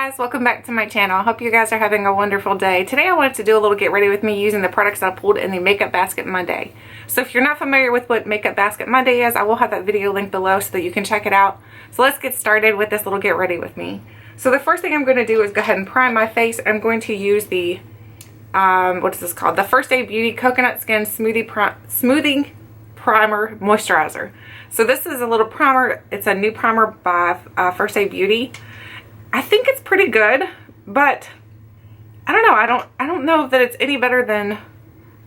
guys, welcome back to my channel. I hope you guys are having a wonderful day. Today I wanted to do a little get ready with me using the products that I pulled in the Makeup Basket Monday. So if you're not familiar with what Makeup Basket Monday is, I will have that video linked below so that you can check it out. So let's get started with this little get ready with me. So the first thing I'm going to do is go ahead and prime my face. I'm going to use the, what is this called? The First Aid Beauty Coconut Skin Smoothing Primer Moisturizer. So this is a little primer. It's a new primer by First Aid Beauty. I think it's pretty good, but I don't know. I don't know that it's any better than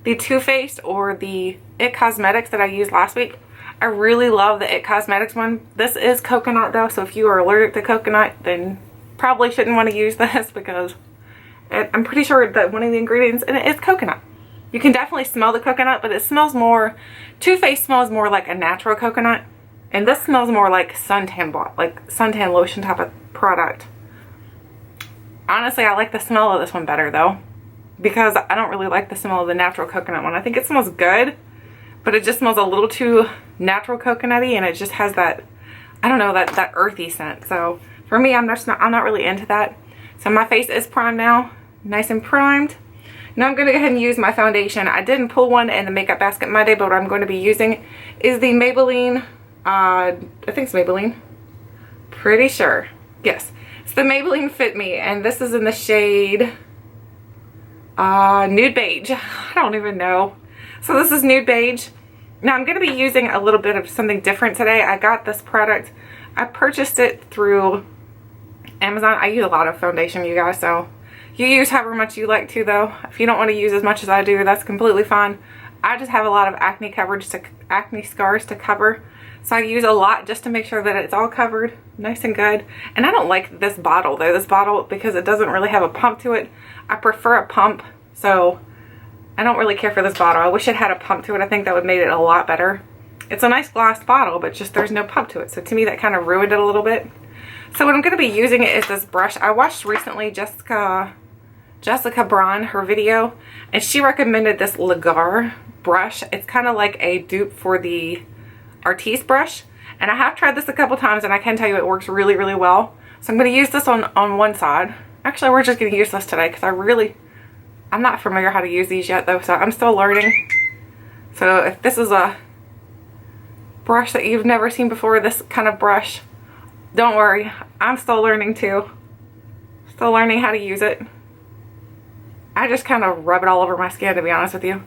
the Too Faced or the It Cosmetics that I used last week. I really love the It Cosmetics one. This is coconut though, so if you are allergic to coconut, then probably shouldn't want to use this because I'm pretty sure that one of the ingredients in it is coconut. You can definitely smell the coconut, but it smells more, Too Faced smells more like a natural coconut, and this smells more like suntan lotion type of product. Honestly, I like the smell of this one better though, because I don't really like the smell of the natural coconut one. I think it smells good, but it just smells a little too natural coconutty, and it just has that, I don't know, that earthy scent. So for me, I'm not really into that. So my face is primed now, nice and primed. Now I'm going to go ahead and use my foundation. I didn't pull one in the Makeup Basket Monday, but what I'm going to be using is the Maybelline, I think it's Maybelline, pretty sure, yes. It's the Maybelline Fit Me, and this is in the shade Nude Beige. I don't even know. So this is Nude Beige. Now I'm going to be using a little bit of something different today. I got this product. I purchased it through Amazon. I use a lot of foundation, you guys, so you use however much you like to though. If you don't want to use as much as I do, that's completely fine. I just have a lot of acne scars to cover. So I use a lot just to make sure that it's all covered nice and good. And I don't like this bottle though. This bottle, because it doesn't really have a pump to it. I prefer a pump, so I don't really care for this bottle. I wish it had a pump to it. I think that would make it a lot better. It's a nice glass bottle, but just there's no pump to it. So to me that kind of ruined it a little bit. So what I'm going to be using is this brush. I watched recently Jessica Braun, her video, and she recommended this Velour brush. It's kind of like a dupe for the Artiste brush, and I have tried this a couple times, and I can tell you it works really, really well. So I'm going to use this on one side. Actually, we're just going to use this today because I'm not familiar how to use these yet though, so I'm still learning. So if this is a brush that you've never seen before, this kind of brush, don't worry, I'm still learning too. Still learning how to use it. I just kind of rub it all over my skin, to be honest with you.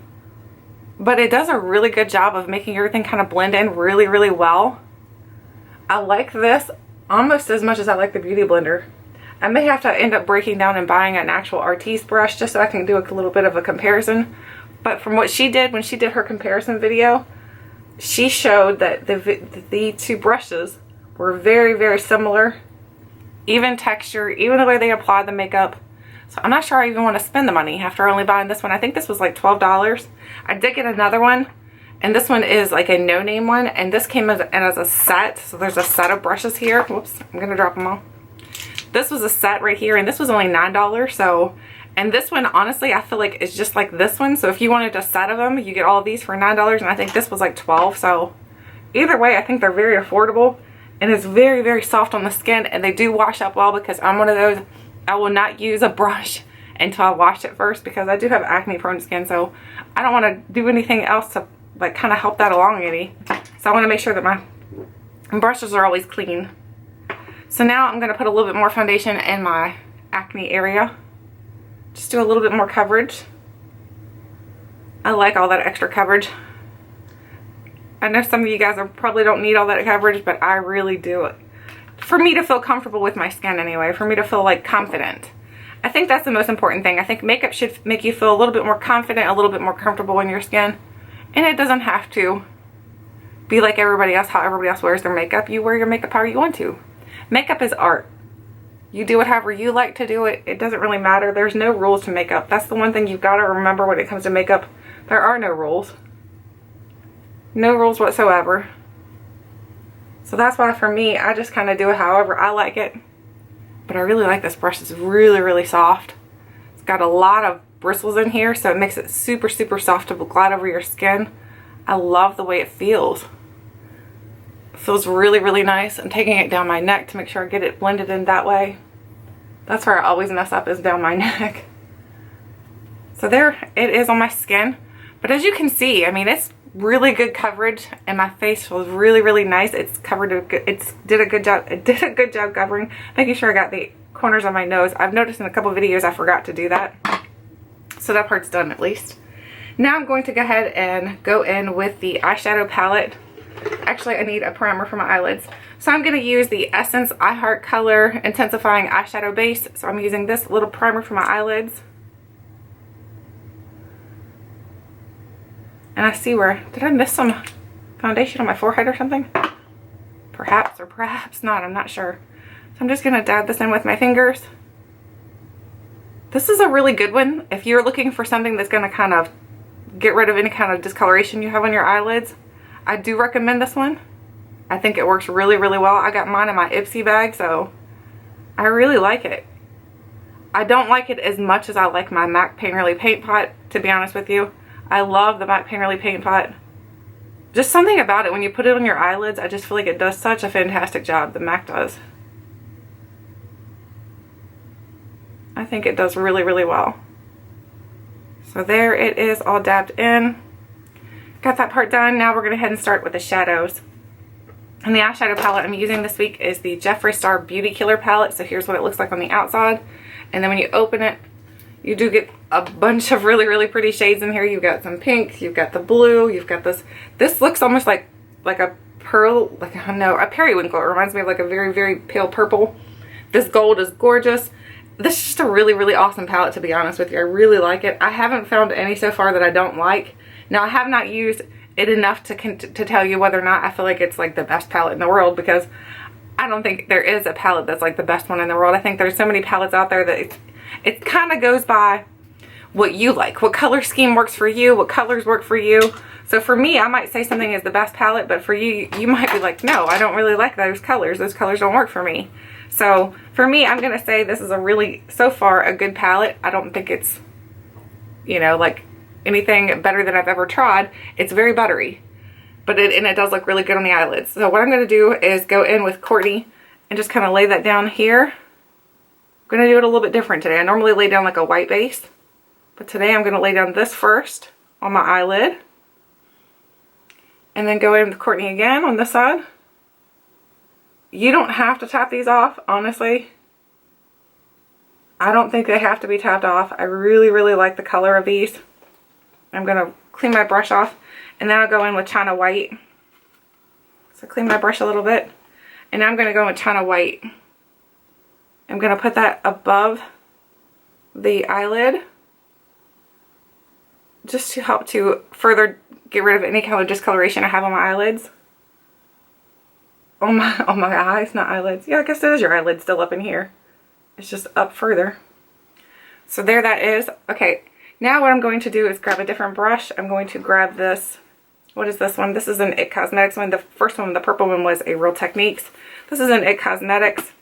But it does a really good job of making everything kind of blend in really, really well. I like this almost as much as I like the Beauty Blender. I may have to end up breaking down and buying an actual Artiste brush just so I can do a little bit of a comparison. But from what she did when she did her comparison video, she showed that the two brushes were very, very similar. Even texture, even the way they applied the makeup. So I'm not sure I even want to spend the money after only buying this one. I think this was like $12. I did get another one, and this one is like a no-name one, and this came as a set. So there's a set of brushes here. Whoops, I'm going to drop them all. This was a set right here, and this was only $9. So, and this one, honestly, I feel like it's just like this one. So if you wanted a set of them, you get all of these for $9, and I think this was like $12. So either way, I think they're very affordable, and it's very, very soft on the skin, and they do wash up well because I'm one of those, I will not use a brush until I wash it first because I do have acne prone skin, so I don't want to do anything else to like kind of help that along any. So I want to make sure that my brushes are always clean. So now I'm going to put a little bit more foundation in my acne area. Just do a little bit more coverage. I like all that extra coverage. I know some of you guys probably don't need all that coverage, but I really do it. For me to feel comfortable with my skin anyway, for me to feel like confident. I think that's the most important thing. I think makeup should make you feel a little bit more confident, a little bit more comfortable in your skin. And it doesn't have to be like everybody else, how everybody else wears their makeup. You wear your makeup however you want to. Makeup is art. You do it however you like to do it. It doesn't really matter. There's no rules to makeup. That's the one thing you've got to remember when it comes to makeup. There are no rules. No rules whatsoever. So that's why for me, I just kind of do it however I like it. But I really like this brush. It's really, really soft. It's got a lot of bristles in here, so it makes it super, super soft to glide over your skin. I love the way it feels. It feels really, really nice. I'm taking it down my neck to make sure I get it blended in that way. That's where I always mess up, is down my neck. So there it is on my skin. But as you can see, I mean, it's really good coverage, and my face feels really, really nice. It's covered, it did a good job covering, making sure I got the corners of my nose. I've noticed in a couple of videos I forgot to do that. So that part's done at least. Now I'm going to go ahead and go in with the eyeshadow palette. Actually, I need a primer for my eyelids. So I'm going to use the Essence I Heart Color Intensifying Eyeshadow Base. So I'm using this little primer for my eyelids. And I see where, did I miss some foundation on my forehead or something? Perhaps or perhaps not, I'm not sure. So I'm just going to dab this in with my fingers. This is a really good one if you're looking for something that's going to kind of get rid of any kind of discoloration you have on your eyelids. I do recommend this one. I think it works really, really well. I got mine in my Ipsy bag, so I really like it. I don't like it as much as I like my MAC Painterly Paint Pot, to be honest with you. I love the MAC Painterly Paint Pot. Just something about it, when you put it on your eyelids, I just feel like it does such a fantastic job. The MAC does. I think it does really, really well. So there it is, all dabbed in. Got that part done. Now we're going to head and start with the shadows. And the eyeshadow palette I'm using this week is the Jeffree Star Beauty Killer palette. So here's what it looks like on the outside. And then when you open it, you do get a bunch of really, really pretty shades in here. You've got some pinks, you've got the blue, you've got this. This looks almost like a pearl, like, I don't know, a periwinkle. It reminds me of like a very, very pale purple. This gold is gorgeous. This is just a really, really awesome palette, to be honest with you. I really like it. I haven't found any so far that I don't like. Now, I have not used it enough to tell you whether or not I feel like it's like the best palette in the world, because I don't think there is a palette that's like the best one in the world. I think there's so many palettes out there that it kind of goes by what you like, what color scheme works for you, what colors work for you. So for me, I might say something is the best palette, but for you, you might be like, no, I don't really like those colors. Those colors don't work for me. So for me, I'm going to say this is a really, so far, a good palette. I don't think it's, you know, like anything better than I've ever tried. It's very buttery, but it does look really good on the eyelids. So what I'm going to do is go in with Courtney and just kind of lay that down here. I'm going to do it a little bit different today. I normally lay down like a white base, but today I'm going to lay down this first on my eyelid, and then go in with Courtney again on this side. You don't have to tap these off, honestly. I don't think they have to be tapped off. I really, really like the color of these. I'm going to clean my brush off, and then I'll go in with China White. So clean my brush a little bit, and now I'm going to go in with China White. I'm going to put that above the eyelid, just to help to further get rid of any kind of discoloration I have on my eyelids. On my eyes, not eyelids. Yeah, I guess it is your eyelid still up in here. It's just up further. So there that is. Okay, now what I'm going to do is grab a different brush. I'm going to grab this. What is this one? This is an IT Cosmetics one. The first one, the purple one, was a Real Techniques. This is an IT Cosmetics.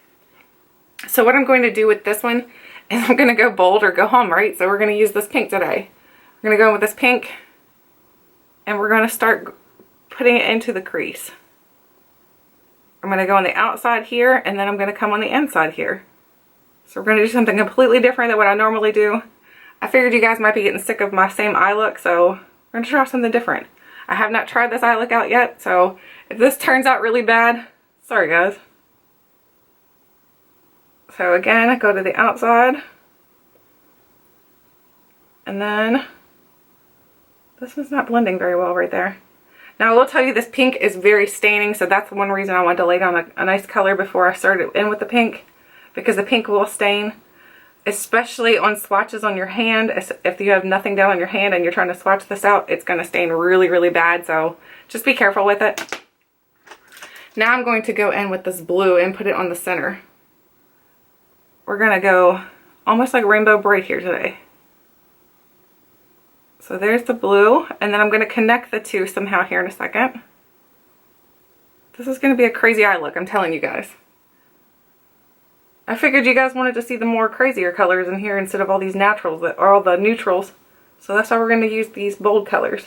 So what I'm going to do with this one is I'm going to go bold or go home, right? So we're going to use this pink today. We're going to go in with this pink, and we're going to start putting it into the crease. I'm going to go on the outside here, and then I'm going to come on the inside here. So we're going to do something completely different than what I normally do. I figured you guys might be getting sick of my same eye look, so we're going to try something different. I have not tried this eye look out yet, so if this turns out really bad, sorry guys. So again, I go to the outside, and then this one's not blending very well right there. Now I will tell you, this pink is very staining, so that's one reason I wanted to lay down a nice color before I started in with the pink, because the pink will stain, especially on swatches on your hand. If you have nothing down on your hand and you're trying to swatch this out, it's going to stain really, really bad, so just be careful with it. Now I'm going to go in with this blue and put it on the center. We're going to go almost like Rainbow Bright here today. So there's the blue, and then I'm going to connect the two somehow here in a second. This is going to be a crazy eye look, I'm telling you guys. I figured you guys wanted to see the more crazier colors in here instead of all these naturals, that are all the neutrals. So that's why we're going to use these bold colors.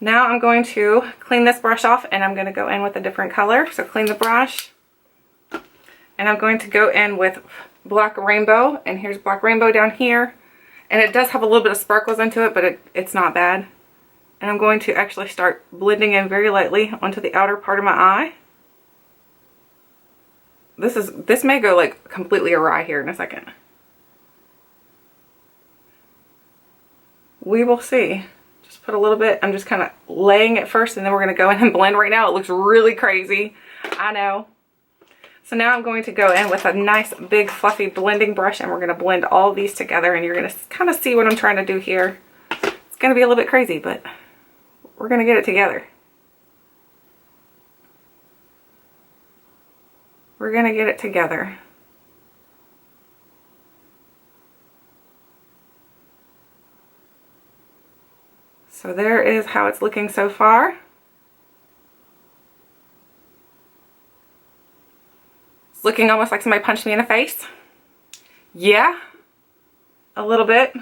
Now I'm going to clean this brush off, and I'm going to go in with a different color. So clean the brush, And I'm going to go in with Black Rainbow, and here's Black Rainbow down here. And it does have a little bit of sparkles into it, but it's not bad. And I'm going to actually start blending in very lightly onto the outer part of my eye. This may go like completely awry here in a second. We will see. Just put a little bit. I'm just kind of laying it first, and then we're going to go in and blend. Right now it looks really crazy. I know. So now I'm going to go in with a nice big fluffy blending brush, and we're going to blend all these together, and you're going to kind of see what I'm trying to do here. It's going to be a little bit crazy, but we're going to get it together. We're going to get it together. So there is how it's looking so far. It's looking almost like somebody punched me in the face. Yeah, a little bit.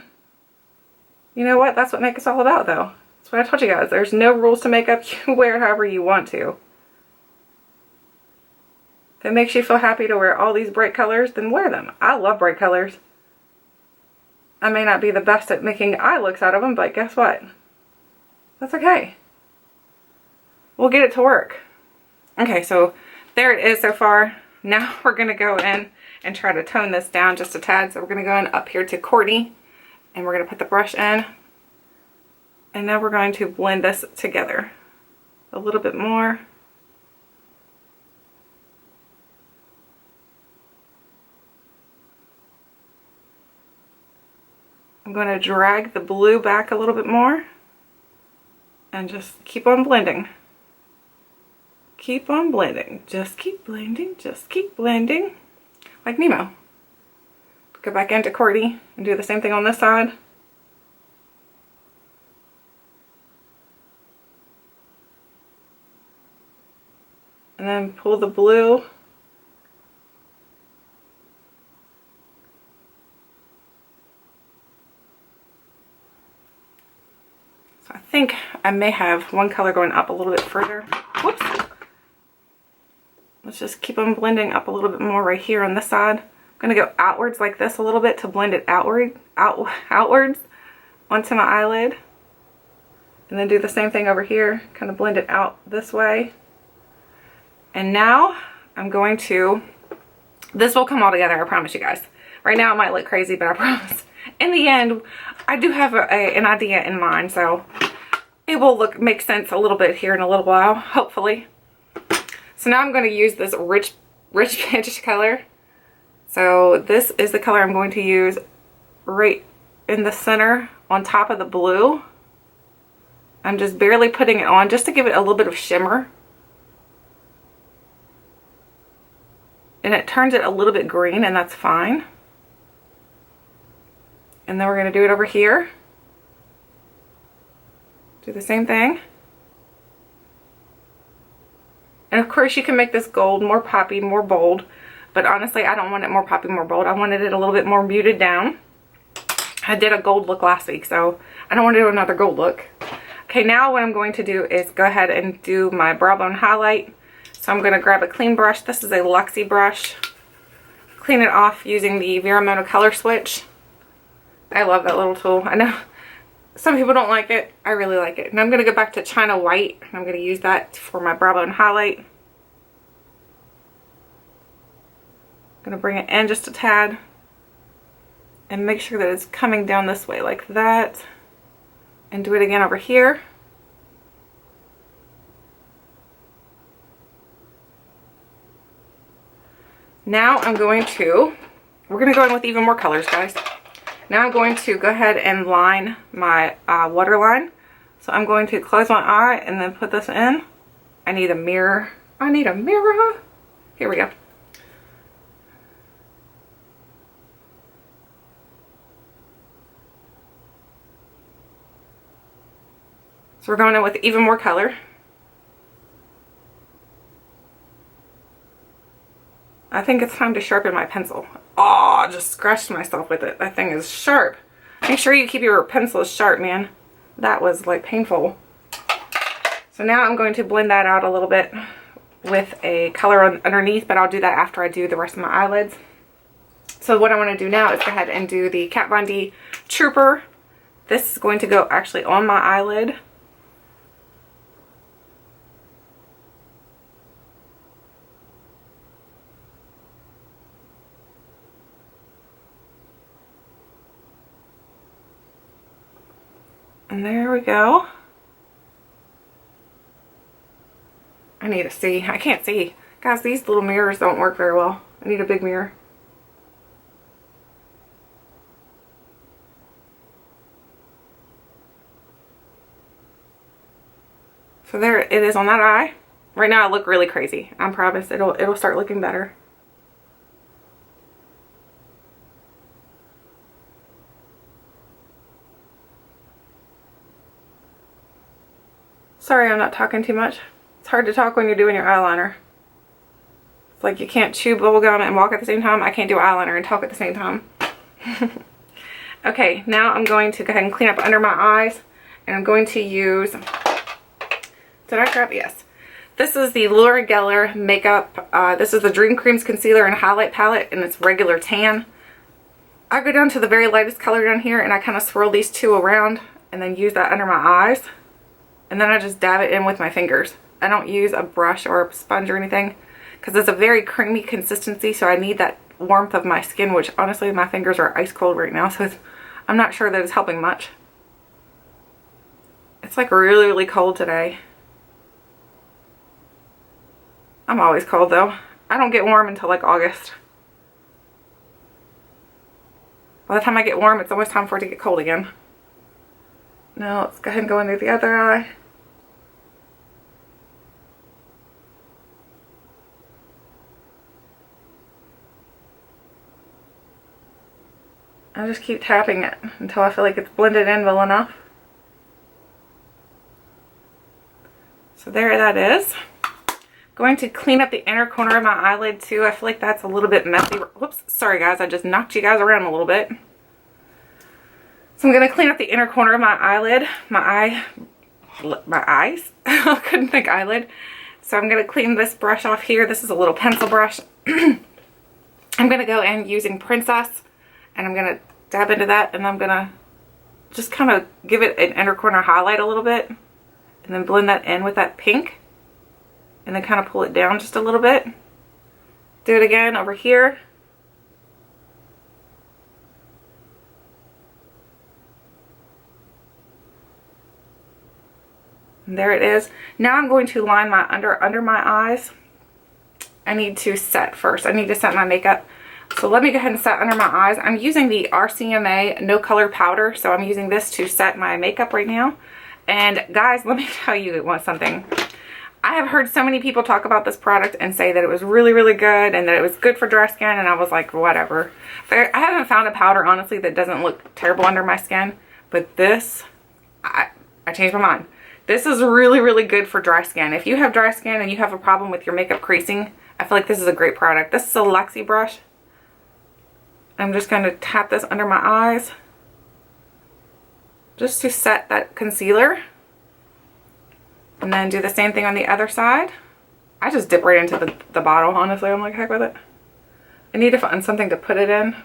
You know what? That's what makeup's all about, though. That's what I told you guys. There's no rules to makeup. You wear it however you want to. If it makes you feel happy to wear all these bright colors, then wear them. I love bright colors. I may not be the best at making eye looks out of them, but guess what? That's okay. We'll get it to work. Okay, so there it is so far. Now we're going to go in and try to tone this down just a tad. So we're going to go in up here to Courtney, and we're going to put the brush in. And now we're going to blend this together a little bit more. I'm going to drag the blue back a little bit more and just keep on blending. Keep on blending. Just keep blending. Just keep blending. Like Nemo. Go back into Courtney and do the same thing on this side. And then pull the blue. So I think I may have one color going up a little bit further. Whoops. Let's just keep on blending up a little bit more right here on this side. I'm going to go outwards like this a little bit to blend it outwards onto my eyelid. And then do the same thing over here. Kind of blend it out this way. And now I'm going to, this will come all together, I promise you guys. Right now it might look crazy, but I promise. In the end, I do have an idea in mind, so it will make sense a little bit here in a little while, hopefully. So now I'm going to use this rich pinch color. So this is the color I'm going to use right in the center on top of the blue. I'm just barely putting it on just to give it a little bit of shimmer. And it turns it a little bit green, and that's fine. And then we're going to do it over here. Do the same thing. And of course you can make this gold more poppy, more bold. But honestly, I don't want it more poppy, more bold. I wanted it a little bit more muted down. I did a gold look last week, so I don't want to do another gold look. Okay, now what I'm going to do is go ahead and do my brow bone highlight. So I'm going to grab a clean brush. This is a Luxie brush. Clean it off using the Veramono Color Switch. I love that little tool. I know some people don't like it. I really like it. And I'm going to go back to China White. And I'm going to use that for my brow bone highlight. I'm going to bring it in just a tad. And make sure that it's coming down this way like that. And do it again over here. Now we're going to go in with even more colors, guys. Now I'm going to go ahead and line my waterline. So I'm going to close my eye and then put this in. I need a mirror. I need a mirror. Here we go. So we're going in with even more color. I think it's time to sharpen my pencil. Oh, I just scratched myself with it. That thing is sharp. Make sure you keep your pencils sharp, man. That was like painful. So now I'm going to blend that out a little bit with a color underneath, but I'll do that after I do the rest of my eyelids. So what I want to do now is go ahead and do the Kat Von D Trooper. This is going to go actually on my eyelid. And there we go. I need to see. I can't see. Guys, these little mirrors don't work very well. I need a big mirror. So there it is on that eye. Right now I look really crazy. I promise it'll start looking better. Sorry I'm not talking too much. It's hard to talk when you're doing your eyeliner. It's like you can't chew bubblegum and walk at the same time. I can't do eyeliner and talk at the same time. Okay, now I'm going to go ahead and clean up under my eyes. And I'm going to use... Did I grab? Yes. This is the Laura Geller makeup. This is the Dream Creams Concealer and Highlight Palette, and it's regular tan. I go down to the very lightest color down here, and I kind of swirl these two around, and then use that under my eyes. And then I just dab it in with my fingers. I don't use a brush or a sponge or anything, because it's a very creamy consistency, so I need that warmth of my skin, which honestly my fingers are ice cold right now, so I'm not sure that it's helping much. It's like really, really cold today. I'm always cold though. I don't get warm until like August. By the time I get warm, it's almost time for it to get cold again. Now let's go ahead and go into the other eye. I just keep tapping it until I feel like it's blended in well enough. So there that is. Going to clean up the inner corner of my eyelid too. I feel like that's a little bit messy. Whoops, sorry guys, I just knocked you guys around a little bit. So I'm going to clean up the inner corner of my eyelid, my eyes. I couldn't think eyelid. So I'm going to clean this brush off here. This is a little pencil brush. I'm going to go in using Princess, and I'm going to dab into that, and I'm going to just kind of give it an inner corner highlight a little bit, and then blend that in with that pink. And then kind of pull it down just a little bit. Do it again over here. And there it is. Now I'm going to line my under my eyes. I need to set first. I need to set my makeup. So let me go ahead and set under my eyes. I'm using the RCMA No Color Powder. So I'm using this to set my makeup right now. And guys, let me tell you something. I have heard so many people talk about this product and say that it was really, really good and that it was good for dry skin, and I was like, whatever. I haven't found a powder, honestly, that doesn't look terrible under my skin, but this, I changed my mind. This is really, really good for dry skin. If you have dry skin and you have a problem with your makeup creasing, I feel like this is a great product. This is a Lexi brush. I'm just going to tap this under my eyes just to set that concealer. And then do the same thing on the other side. I just dip right into the bottle, honestly. I'm like, heck with it. I need to find something to put it in.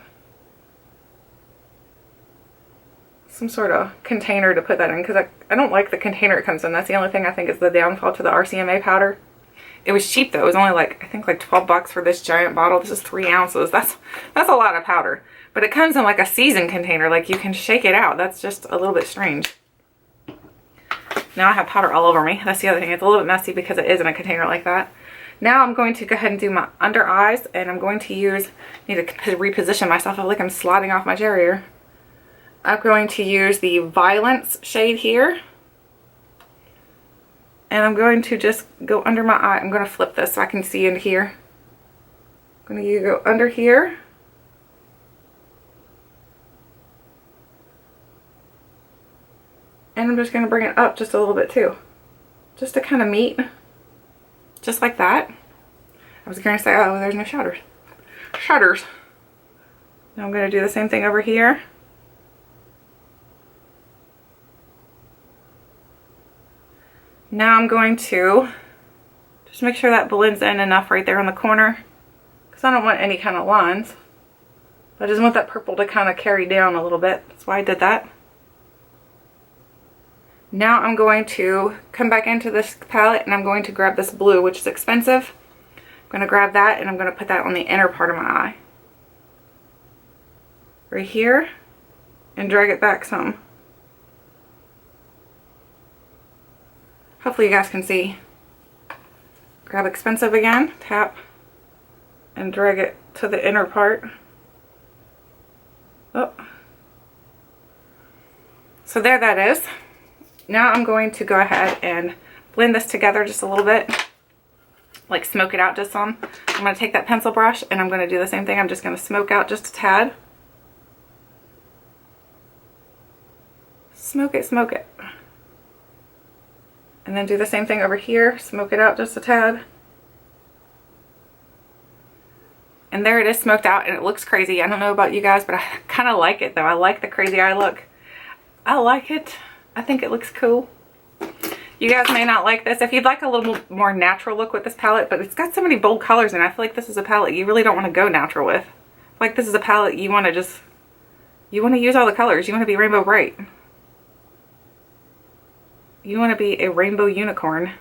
Some sort of container to put that in, because I don't like the container it comes in. That's the only thing I think is the downfall to the RCMA powder. It was cheap though. It was only like, I think like 12 bucks for this giant bottle. This is 3 ounces. That's a lot of powder. But it comes in like a seasoned container. Like you can shake it out. That's just a little bit strange. Now I have powder all over me. That's the other thing. It's a little bit messy because it is in a container like that. Now I'm going to go ahead and do my under eyes, and I'm going to need to reposition myself. I feel like I'm sliding off my chair here. I'm going to use the Violence shade here. And I'm going to just go under my eye. I'm going to flip this so I can see in here. I'm going to go under here. And I'm just going to bring it up just a little bit too. Just to kind of meet. Just like that. I was going to say, oh, there's no shutters. Shutters. Now I'm going to do the same thing over here. Now I'm going to Just make sure that blends in enough right there in the corner, because I don't want any kind of lines. I just want that purple to kind of carry down a little bit. That's why I did that. Now I'm going to come back into this palette and I'm going to grab this blue, which is expensive. I'm going to grab that and I'm going to put that on the inner part of my eye. Right here. And drag it back some. Hopefully you guys can see. Grab expensive again, tap, and drag it to the inner part. Oh. So there that is. Now I'm going to go ahead and blend this together just a little bit. Like smoke it out just some. I'm going to take that pencil brush and I'm going to do the same thing. I'm just going to smoke out just a tad. Smoke it, smoke it. And then do the same thing over here. Smoke it out just a tad. And there it is, smoked out, and it looks crazy. I don't know about you guys, but I kind of like it though. I like the crazy eye look. I like it. I think it looks cool. You guys may not like this. If you'd like a little more natural look with this palette, but it's got so many bold colors and I feel like this is a palette you really don't want to go natural with. Like this is a palette you want to just, you want to use all the colors. You want to be rainbow bright. You want to be a rainbow unicorn.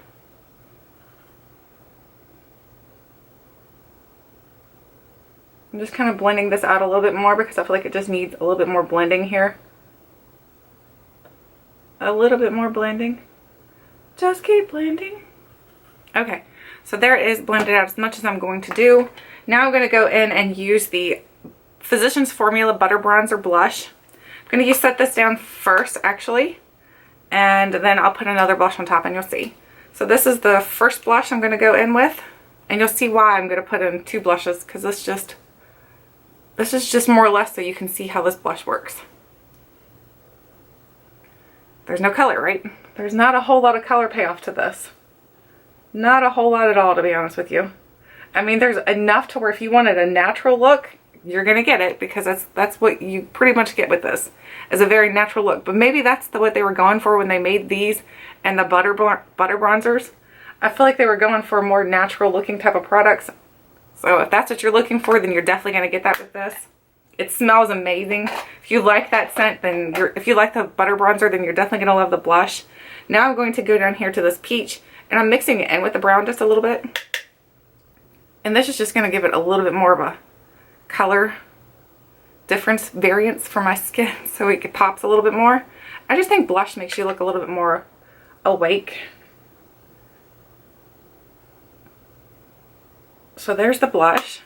I'm just kind of blending this out a little bit more because I feel like it just needs a little bit more blending here. A little bit more blending. Just keep blending. Okay, so there it is, blended out as much as I'm going to do. Now I'm going to go in and use the Physicians Formula Butter Bronzer Blush. I'm going to set this down first actually. And then I'll put another blush on top and you'll see. So this is the first blush I'm going to go in with. And you'll see why I'm going to put in two blushes. Because this is just more or less so you can see how this blush works. There's no color, right? There's not a whole lot of color payoff to this. Not a whole lot at all, to be honest with you. I mean, there's enough to where if you wanted a natural look, you're going to get it, because that's what you pretty much get with this, is a very natural look. But maybe that's what they were going for when they made these and the butter bronzers. I feel like they were going for more natural looking type of products. So if that's what you're looking for, then you're definitely going to get that with this. It smells amazing. If you like that scent, then if you like the butter bronzer, then you're definitely going to love the blush. Now I'm going to go down here to this peach, and I'm mixing it in with the brown just a little bit. And this is just going to give it a little bit more of a color difference, variance for my skin, so it pops a little bit more. I just think blush makes you look a little bit more awake. So there's the blush.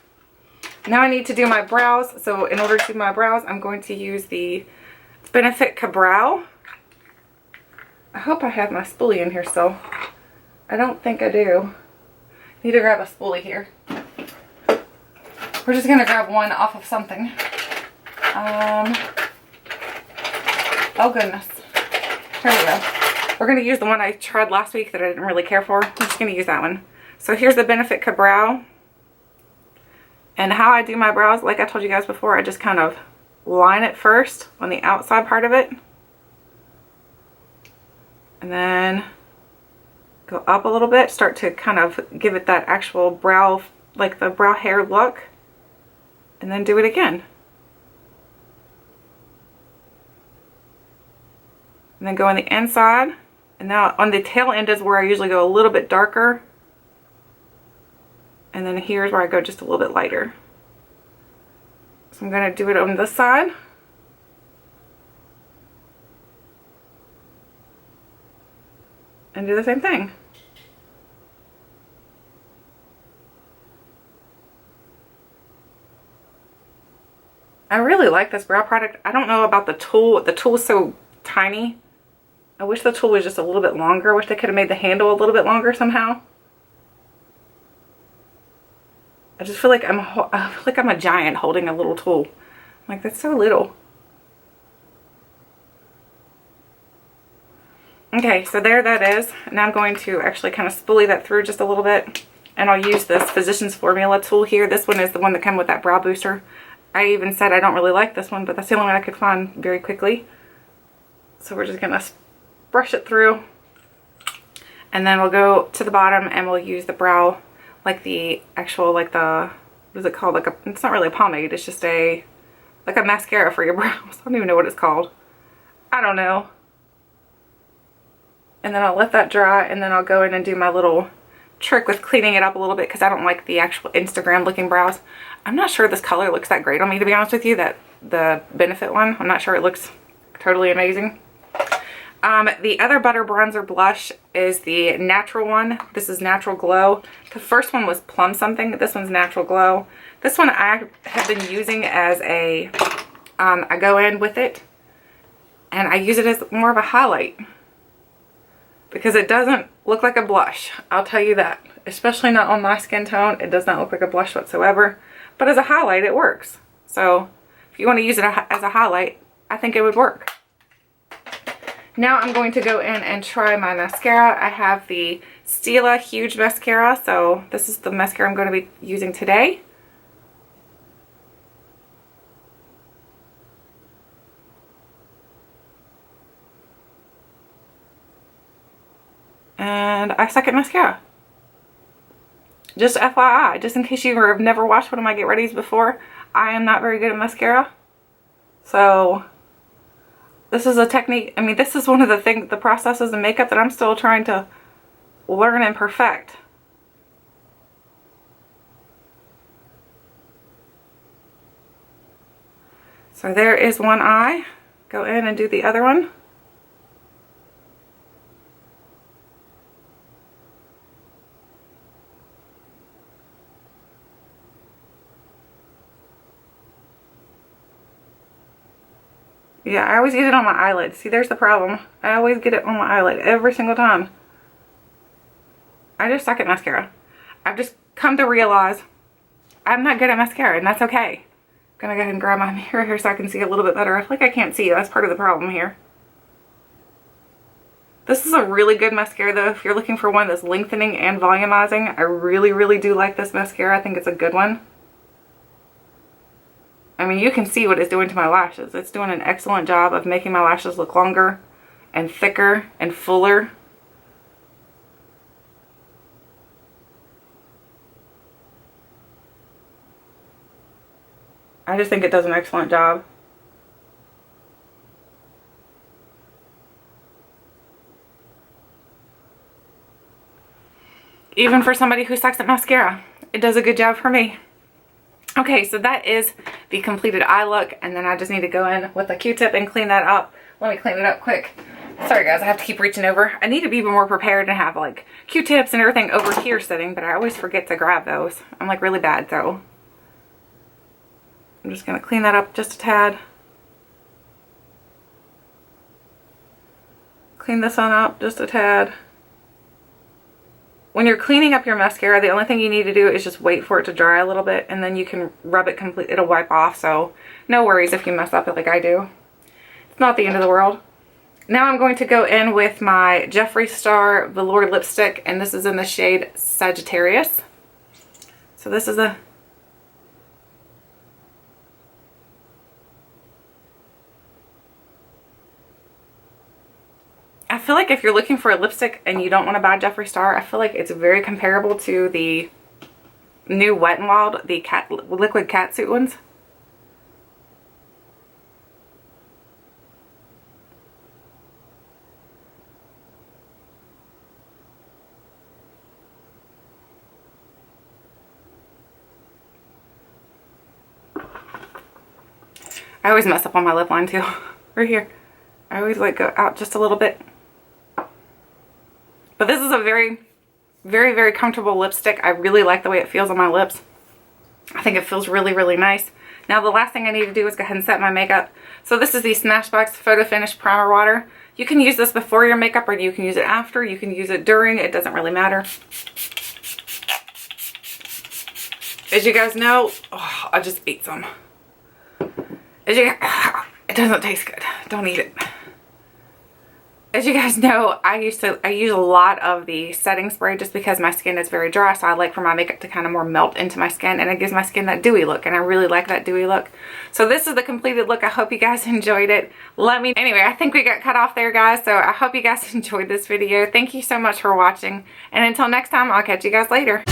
Now I need to do my brows. So in order to do my brows, I'm going to use the Benefit Ka-Brow. I hope I have my spoolie in here still. I don't think I do. Need to grab a spoolie here. We're just going to grab one off of something. Oh goodness. Here we go. We're going to use the one I tried last week that I didn't really care for. I'm just going to use that one. So here's the Benefit Ka-Brow. And how I do my brows, like I told you guys before, I just kind of line it first on the outside part of it. And then go up a little bit, start to kind of give it that actual brow, like the brow hair look. And then do it again. And then go on the inside. And now on the tail end is where I usually go a little bit darker. And then here's where I go just a little bit lighter. So I'm going to do it on this side. And do the same thing. I really like this brow product. I don't know about the tool. The tool is so tiny. I wish the tool was just a little bit longer. I wish they could have made the handle a little bit longer somehow. I just feel like I'm a giant holding a little tool. Like, that's so little. Okay, so there that is. Now I'm going to actually kind of spoolie that through just a little bit. And I'll use this Physicians Formula tool here. This one is the one that comes with that brow booster. I even said I don't really like this one, but that's the only one I could find very quickly. So we're just going to brush it through. And then we'll go to the bottom and we'll use the brow, like the actual, like the, what is it called? Like a, it's not really a pomade, it's just a, like a mascara for your brows. I don't even know what it's called. I don't know. And then I'll let that dry, and then I'll go in and do my little trick with cleaning it up a little bit because I don't like the actual Instagram looking brows. I'm not sure this color looks that great on me, to be honest with you, that the Benefit one. I'm not sure it looks totally amazing. The other butter bronzer blush is the natural one. This is Natural Glow. The first one was Plum something. This one's Natural Glow. This one I have been using as a, I go in with it and I use it as more of a highlight because it doesn't look like a blush. I'll tell you that. Especially not on my skin tone. It does not look like a blush whatsoever. But as a highlight, it works. So if you want to use it as a highlight, I think it would work. Now I'm going to go in and try my mascara. I have the Stila Huge Mascara. So this is the mascara I'm going to be using today. And I suck at mascara. Just FYI, just in case you have never watched one of my Get Readies before, I am not very good at mascara. So this is a technique, I mean, this is one of the processes in makeup that I'm still trying to learn and perfect. So there is one eye. Go in and do the other one. Yeah, I always get it on my eyelid. See, there's the problem. I always get it on my eyelid every single time. I just suck at mascara. I've just come to realize I'm not good at mascara, and that's okay. I'm gonna go ahead and grab my mirror here so I can see a little bit better. I feel like I can't see. That's part of the problem here. This is a really good mascara, though, if you're looking for one that's lengthening and volumizing. I really, really do like this mascara. I think it's a good one. I mean, you can see what it's doing to my lashes. It's doing an excellent job of making my lashes look longer and thicker and fuller. I just think it does an excellent job. Even for somebody who sucks at mascara, it does a good job for me. Okay, so that is the completed eye look, and then I just need to go in with a Q-tip and clean that up. Let me clean it up quick. Sorry guys, I have to keep reaching over. I need to be more prepared and have like Q-tips and everything over here sitting, but I always forget to grab those. I'm like really bad, so I'm just gonna clean that up just a tad. Clean this one up just a tad. When you're cleaning up your mascara, the only thing you need to do is just wait for it to dry a little bit, and then you can rub it completely. It'll wipe off, so no worries if you mess up it like I do. It's not the end of the world. Now I'm going to go in with my Jeffree Star Velour lipstick, and this is in the shade Sagittarius. So this is a... I feel like if you're looking for a lipstick and you don't want to buy Jeffree Star, I feel like it's very comparable to the new Wet n Wild, the liquid catsuit ones. I always mess up on my lip line too. Right here. I always like go out just a little bit. But this is a very, very, very comfortable lipstick. I really like the way it feels on my lips. I think it feels really, really nice. Now the last thing I need to do is go ahead and set my makeup. So this is the Smashbox Photo Finish Primer Water. You can use this before your makeup, or you can use it after. You can use it during. It doesn't really matter. As you guys know, oh, I just ate some. As you guys, it doesn't taste good. Don't eat it. As you guys know, I use a lot of the setting spray just because my skin is very dry, so I like for my makeup to kind of more melt into my skin, and it gives my skin that dewy look, and I really like that dewy look. So this is the completed look. I hope you guys enjoyed it. Anyway, I think we got cut off there, guys, so I hope you guys enjoyed this video. Thank you so much for watching, and until next time, I'll catch you guys later.